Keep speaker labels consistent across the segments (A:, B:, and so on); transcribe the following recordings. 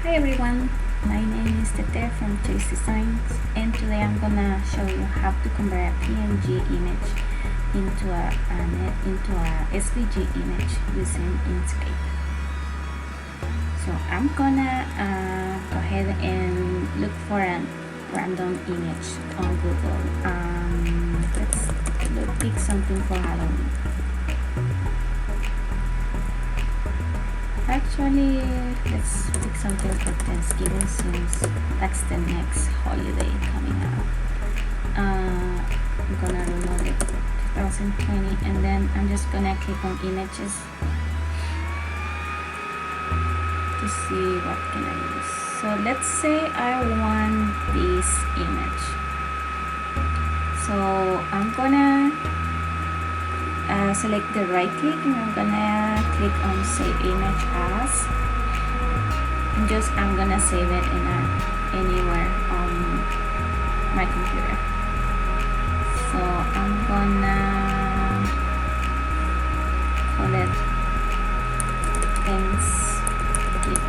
A: Hi everyone, my name is Tete from Chase Designs, and today I'm gonna show you how to convert a PNG image into a SVG image using Inkscape. So I'm gonna go ahead and look for a random image on Google. Let's pick something for Halloween. Actually, let's pick something for Thanksgiving since that's the next holiday coming up. I'm gonna reload it 2020 and then I'm just gonna click on images to see what can I use. So let's say I want this image. So I'm gonna select the right click and I'm gonna click on save image as, and I'm gonna save it in anywhere on my computer. So I'm gonna call it Thanksgiving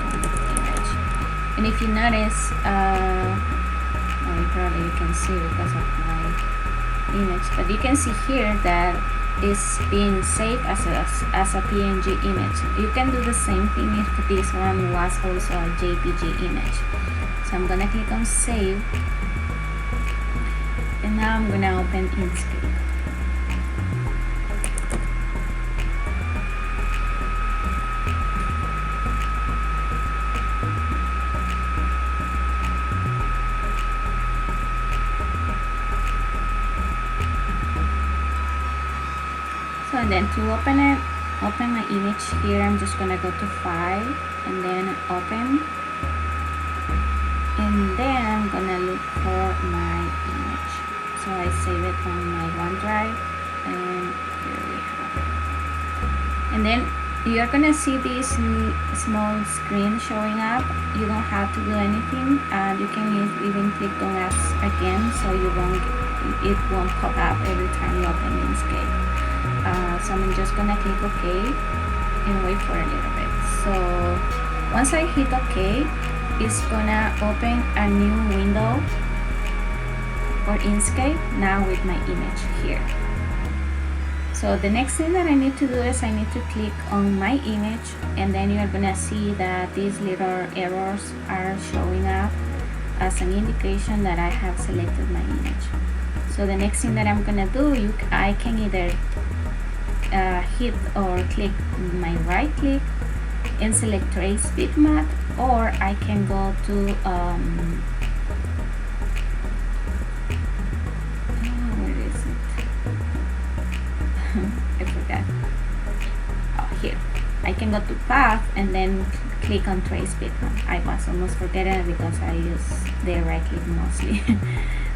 A: image. And if you notice, probably you can see because of my image, but you can see here that is being saved as a PNG image. You can do the same thing if this one was also a JPG image. So I'm gonna click on save, and now I'm gonna open Inkscape. So and then to open my image here, I'm just gonna go to file and then open, and then I'm gonna look for my image. So I save it on my OneDrive, and here we have it. And then you're gonna see this small screen showing up. You don't have to do anything. You can even click on that again, so it won't pop up every time you open Inkscape. So I'm just gonna click OK and wait for a little bit. So once I hit OK, it's gonna open a new window for Inkscape now with my image here. So the next thing that I need to do is I need to click on my image, and then you're gonna see that these little errors are showing up as an indication that I have selected my image. So the next thing that I'm gonna do, I can either hit or click my right click and select trace bitmap, or I can go to where is it? I forgot. Oh, here. I can go to path and then click on trace bitmap. I was almost forgetting it because I use the right click mostly.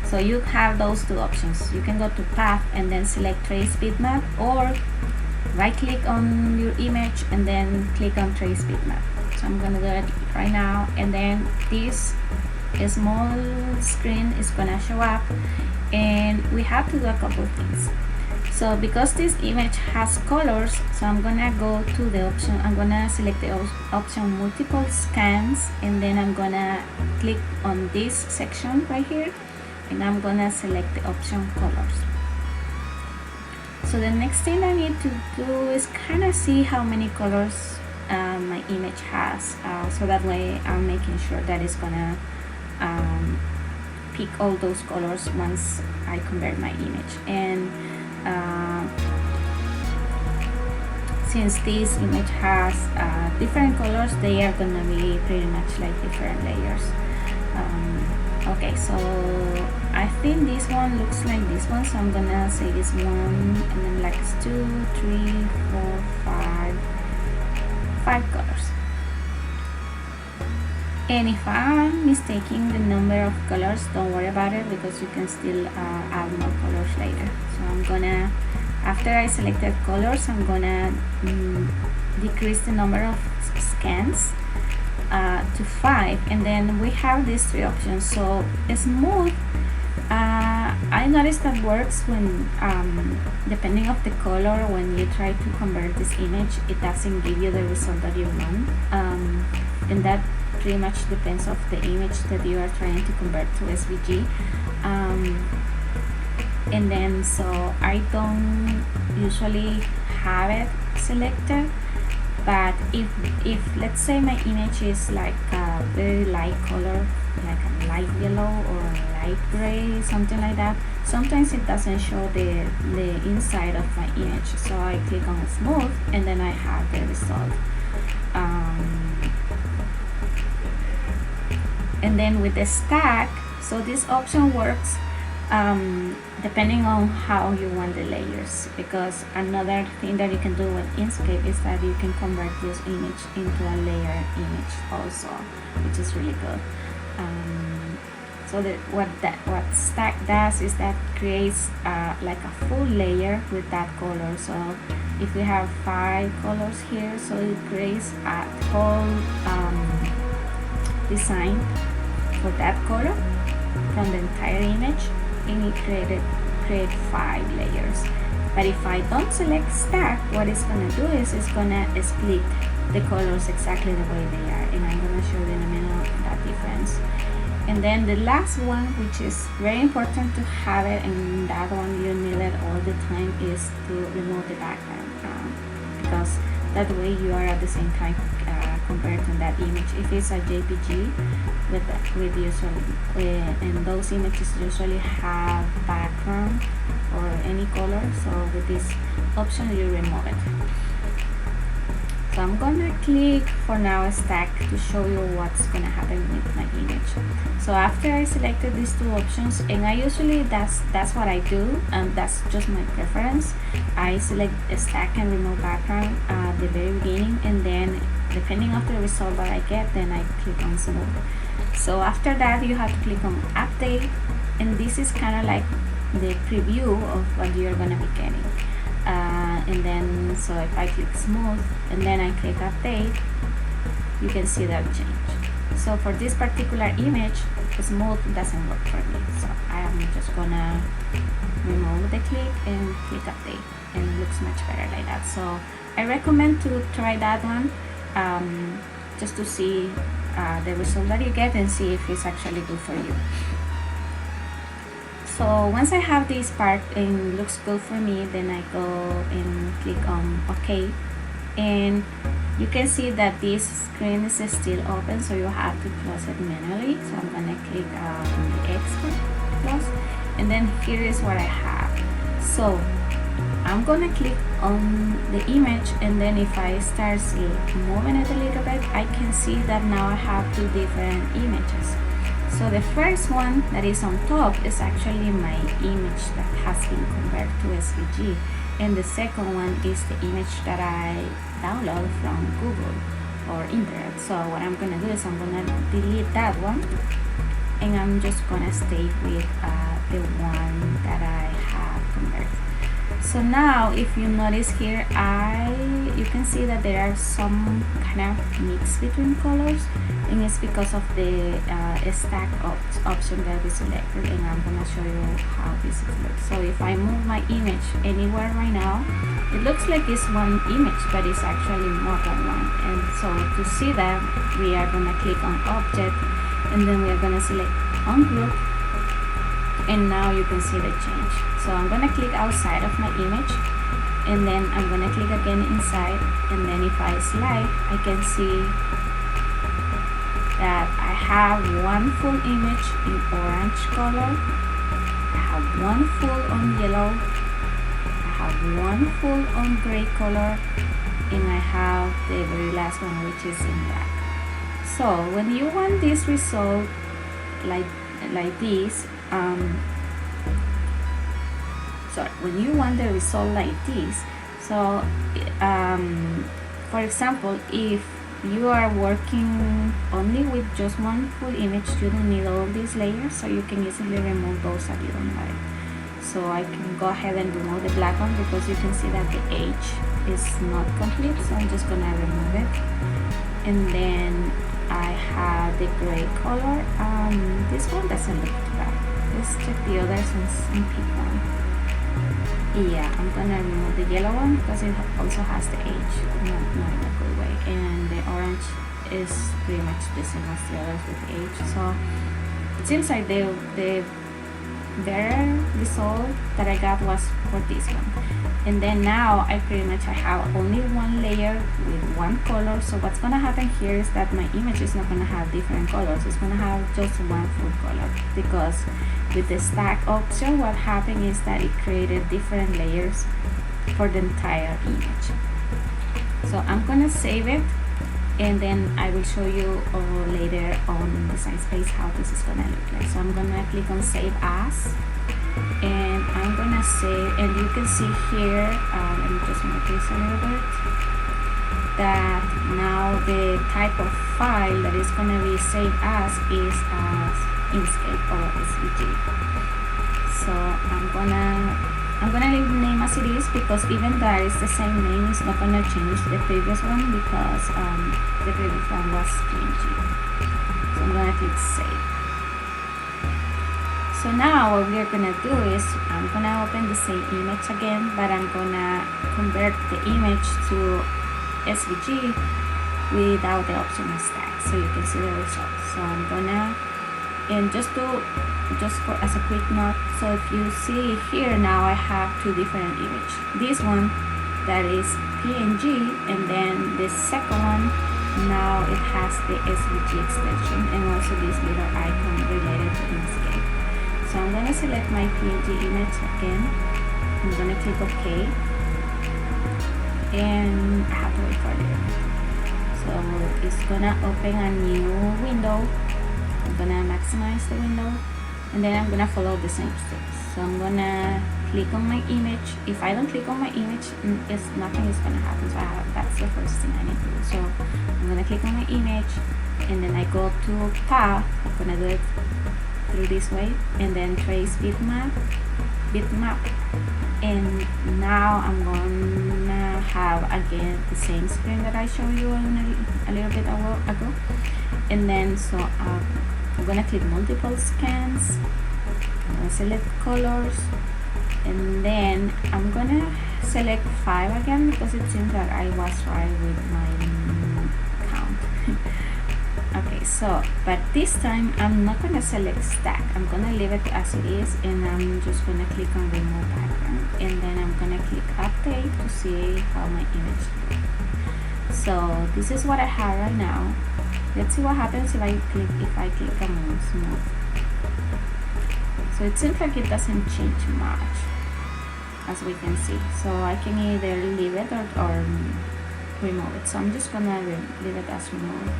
A: So you have those two options. You can go to path and then select trace bitmap, or right click on your image and then click on trace bitmap. So I'm gonna do it right now, and then this small screen is gonna show up, and we have to do a couple of things. So because this image has colors, so I'm gonna go to the option, I'm gonna select the option multiple scans, and then I'm gonna click on this section right here, and I'm gonna select the option colors. So the next thing I need to do is kind of see how many colors my image has, so that way I'm making sure that it's gonna pick all those colors once I convert my image. And since this image has different colors, they are gonna be pretty much like different layers. Okay, so I think this one looks like this one, so I'm gonna say this one, and then like it's 2, 3, 4, 5 colors. And if I'm mistaking the number of colors, don't worry about it, because you can still add more colors later. So I'm gonna, after I selected colors, I'm gonna decrease the number of scans to 5, and then we have these 3 options. So smooth, I noticed that works when depending of the color, when you try to convert this image, it doesn't give you the result that you want, and that pretty much depends of the image that you are trying to convert to SVG. And then so I don't usually have it selected, but if let's say my image is like a very light color, like a light yellow or light gray, something like that, sometimes it doesn't show the inside of my image, so I click on smooth and then I have the result. And then with the stack, so this option works depending on how you want the layers, because another thing that you can do with Inkscape is that you can convert this image into a layer image also, which is really good. So what stack does is that creates like a full layer with that color. So if we have 5 colors here, so it creates a whole design for that color from the entire image, and it create 5 layers. But if I don't select stack, what it's gonna do is it's gonna split the colors exactly the way they are, and I'm gonna show you in a minute that difference. And then the last one, which is very important to have it, and that one you need it all the time, is to remove the background, because that way you are at the same time converting that image. If it's a JPG with usually and those images usually have background or any color, so with this option you remove it. So I'm gonna click for now stack to show you what's gonna happen with my image. So after I selected these 2 options, and I usually that's what I do, and that's just my preference, I select a stack and remove background at the very beginning, and then depending on the result that I get, then I click on smooth. So after that you have to click on update, and this is kind of like the preview of what you're gonna be getting. And then so if I click smooth and then I click update, you can see that change. So for this particular image, smooth doesn't work for me, so I am just gonna remove the click and click update, and it looks much better like that. So I recommend to try that one, just to see the result that you get and see if it's actually good for you. So once I have this part and looks good for me, then I go and click on OK, and you can see that this screen is still open, so you have to close it manually. So I'm gonna click on the export close, and then here is what I have. So I'm gonna click on the image, and then if I start moving it a little bit, I can see that now I have 2 different images. So the first one that is on top is actually my image that has been converted to SVG, and the second one is the image that I download from Google or internet. So what I'm gonna do is I'm gonna delete that one, and I'm just gonna stay with the one that I have converted. So now if you notice here, you can see that there are some kind of mix between colors, and it's because of the stack option that we selected, and I'm gonna show you how this looks. So if I move my image anywhere right now, it looks like it's one image, but it's actually more than one. And so to see that, we are gonna click on object, and then we are gonna select Ungroup, and now you can see the change. So I'm gonna click outside of my image, and then I'm gonna click again inside, and then if I slide, I can see that I have one full image in orange color, I have one full on yellow, I have one full on gray color, and I have the very last one, which is in black. So when you want this result like this, when you want the result like this, so for example, if you are working only with just one full image, you don't need all these layers, so you can easily remove those that you don't like. So I can go ahead and remove the black one, because you can see that the edge is not complete, so I'm just gonna remove it. And then I have the gray color. This one doesn't look too bad. Let's check the others and pick one. Yeah, I'm gonna remove the yellow one because it also has the edge, not in a good way, and the orange is pretty much the same as the others with age. So it seems like the better result that I got was for this one. And then now I have only one layer with one color. So what's gonna happen here is that my image is not gonna have different colors. It's gonna have just one full color, because with the stack option, what happened is that it created different layers for the entire image. So I'm gonna save it, and then I will show you later on the Design Space how this is gonna look like. So I'm gonna click on Save As, and I'm gonna save, and you can see here, let me just make this a little bit, that now the type of file that is gonna be saved as is as Inkscape or SVG. So I'm gonna leave the name as it is, because even though it's the same name, it's not gonna change the previous one, because the previous one was PNG. So I'm gonna click Save. So now what we're gonna do is I'm gonna open the same image again, but I'm gonna convert the image to SVG without the option of stack, so you can see the results. So I'm gonna, and just as a quick note, so if you see here, now I have two different images. This one that is PNG, and then the second one, now it has the SVG extension and also this little icon related to Inkscape. So I'm gonna select my PNG image again. I'm gonna click OK, and I have to wait for a little bit. So it's gonna open a new window. I'm gonna maximize the window, and then I'm gonna follow the same steps. So I'm gonna click on my image. If I don't click on my image, nothing is gonna happen. So that's the first thing I need to do. So I'm gonna click on my image, and then I go to Path. I'm gonna do it through this way, and then trace bitmap, and now I'm gonna have again the same screen that I showed you a little bit ago. And then so I'm gonna click multiple scans, I'm gonna select colors, and then I'm gonna select 5 again, because it seems that I was right with my count. Okay, so but this time I'm not gonna select stack. I'm gonna leave it as it is, and I'm just gonna click on remove background, and then I'm gonna click update to see how my image looks. So this is what I have right now. Let's see what happens if I click on smooth. So it seems like it doesn't change much, as we can see. So I can either leave it or remove it. So I'm just gonna leave it as remove.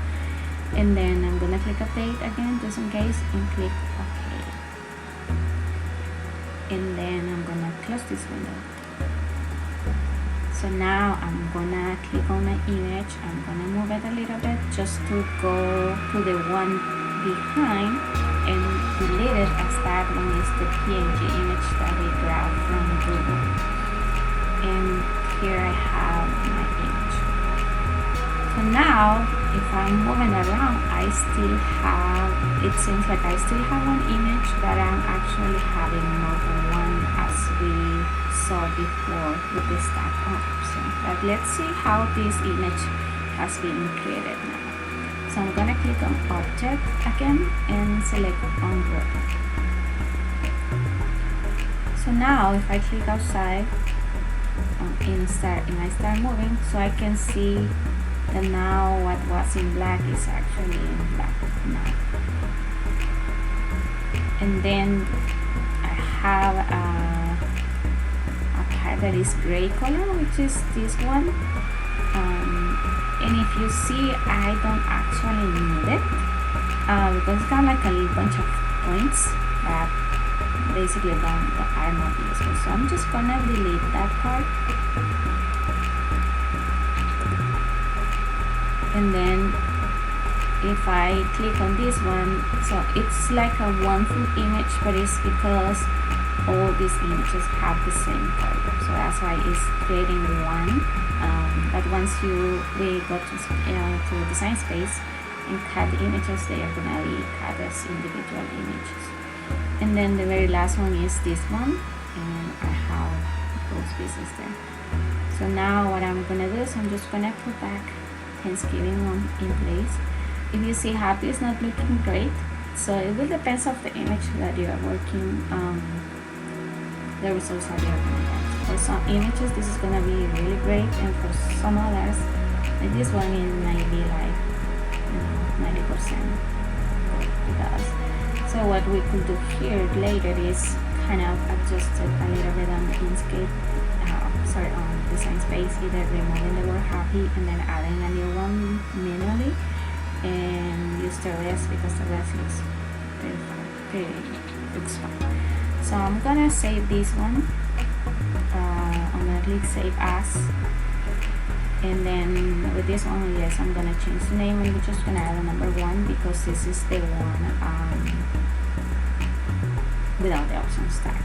A: And then I'm gonna click update again, just in case, and click OK. And then I'm gonna close this window. So now I'm gonna click on my image. I'm gonna move it a little bit just to go to the one behind and delete it, as that one is the PNG image that we grabbed from Google. And here I have my image. So now, if I'm moving around, I still have, it seems like I still have one image, but I'm actually having more than one, as we saw before with the stack option. But let's see how this image has been created now. So I'm gonna click on Object again and select Ungroup. So now if I click outside and I start moving, so I can see that now what was in black is actually in black now. And then I have a part that is gray color, which is this one. And if you see, I don't actually need it because it's got like a bunch of points that basically are not useful. So I'm just gonna delete that part. And then if I click on this one, so it's like a one full image, but it's because all these images have the same color, so that's why it's creating one. But once we go to Design Space and cut the images, they are gonna be cut as individual images. And then the very last one is this one, and I have those pieces there. So now what I'm gonna do is I'm just gonna put back Thanksgiving one in place. If you see happy is not looking great, so it will depend of the image that you are working, the results that you are going to get. For some images this is going to be really great, and for some others, like this one, it might be like 90% because. So what we could do here later is kind of adjust it a little bit on the Inkscape, on design space, either removing the word happy and then adding a new one manually, and use the rest because the rest looks looks fine. So I'm gonna save this one. I'm gonna click save as, and then with this one, yes, I'm gonna change the name, and we're just gonna add a number 1 because this is the one without the options tag.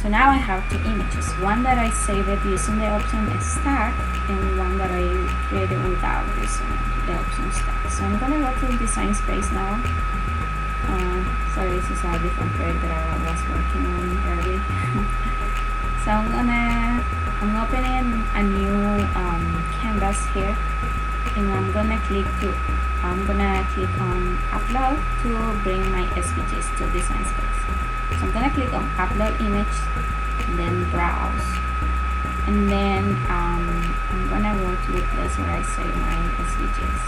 A: So now I have 2 images, one that I saved using the option tag, and one that I created without using the options tag. So I'm gonna go to design space now. Sorry, this is a different project that I was working on earlier. So I'm opening a new canvas here, and I'm gonna click on upload to bring my SVGs to design space. So I'm gonna click on upload image, and then browse, and then I'm gonna go to the place where I save my SVGs.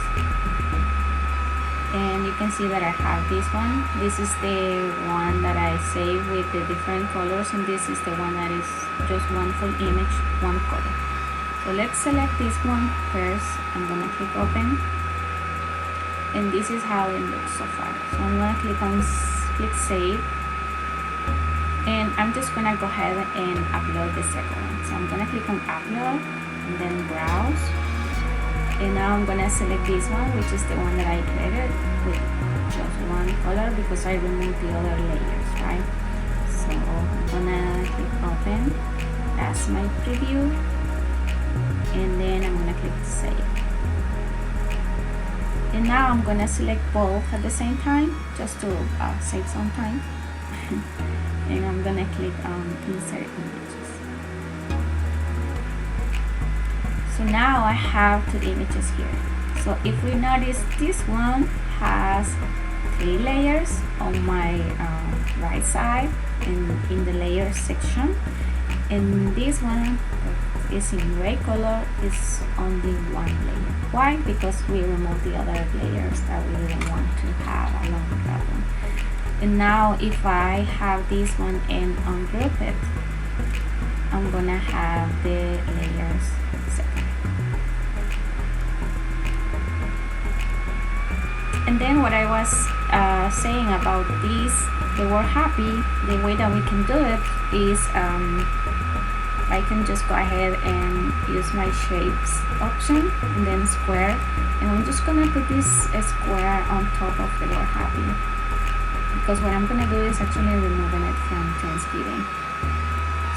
A: And you can see that I have this one. This is the one that I saved with the different colors, and this is the one that is just one full image, one color. So let's select this one first. I'm gonna click open, and this is how it looks so far. So I'm gonna click save, and I'm just gonna go ahead and upload the second one. So I'm gonna click on upload and then browse. And now I'm gonna select this one, which is the one that I created with just one color because I removed the other layers, right? So I'm gonna click open as my preview, and then I'm gonna click save. And now I'm gonna select both at the same time just to save some time. And I'm gonna click on insert images. So now I have 2 images here. So if we notice, this one has 3 layers on my right side and in the layer section, and this one is in gray color is only 1 layer. Why? Because we removed the other layers that we didn't want to have along that one. And now if I have this one and ungroup it, I'm gonna have the layers separate. And then what I was saying about this, the word happy, the way that we can do it is I can just go ahead and use my shapes option and then square, and I'm just gonna put this square on top of the word happy, because what I'm gonna do is actually removing it from Thanksgiving.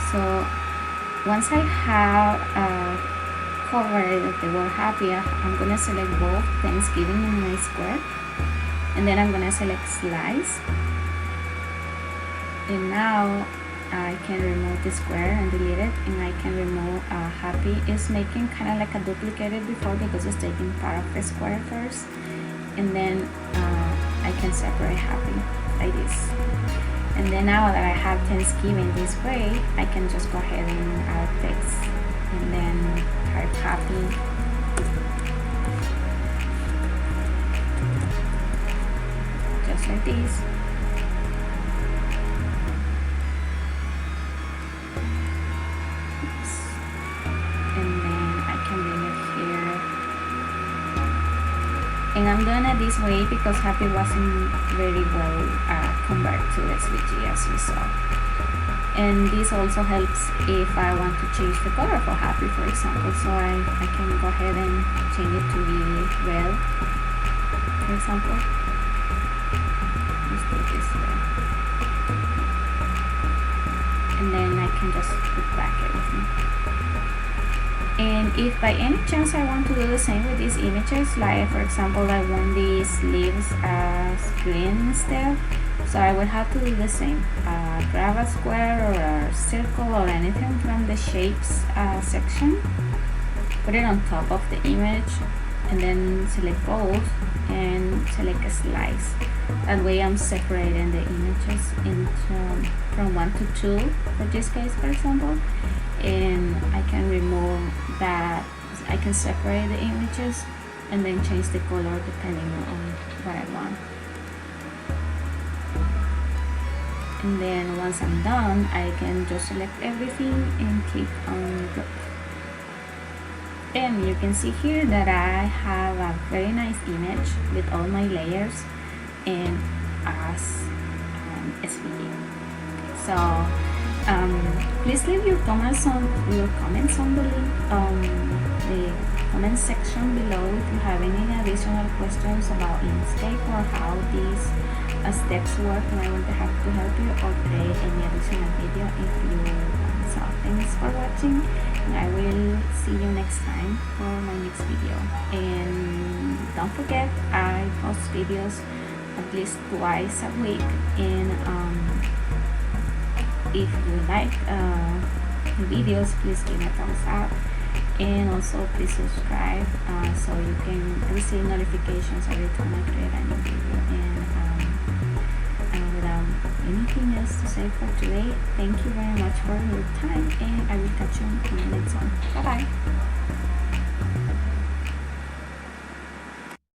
A: So once I have covered the word happy, I'm gonna select both Thanksgiving and my square, and then I'm gonna select slice, and now I can remove the square and delete it, and I can remove happy. Is making kind of like a duplicated before because it's taking part of the square first, and then I can separate happy like this. And then now that I have Thanksgiving this way, I can just go ahead and add text and then type happy. Just like this. Oops. And then I can bring it here. And I'm doing it this way because happy wasn't very well converted to SVG, as you saw. And this also helps if I want to change the color for happy, for example. So I can go ahead and change it to be red, for example. Let's do it this way. And then I can just put back everything. And if by any chance I want to do the same with these images, like for example I want these leaves as green instead, so I would have to do the same. Grab a square or a circle or anything from the shapes section, put it on top of the image, and then select both and select a slice. That way I'm separating the images into from 1 to 2 for this case, for example, and I can remove that. I can separate the images and then change the color depending on what I want. And then once I'm done, I can just select everything and click on Ungroup. And you can see here that I have a very nice image with all my layers and as SVG. So please leave your comments on the link, the comment section below if you have any additional questions about Inkscape or how these steps work, and I will be happy to help you or create any additional video if you want. So thanks for watching, and I will see you next time for my next video. And don't forget, I post videos at least twice a week, and if you like the videos, please give me a thumbs up, and also please subscribe so you can receive notifications every time I create a new video. And without anything else to say for today, thank you very much for your time, and I will catch you in the next one. Bye bye.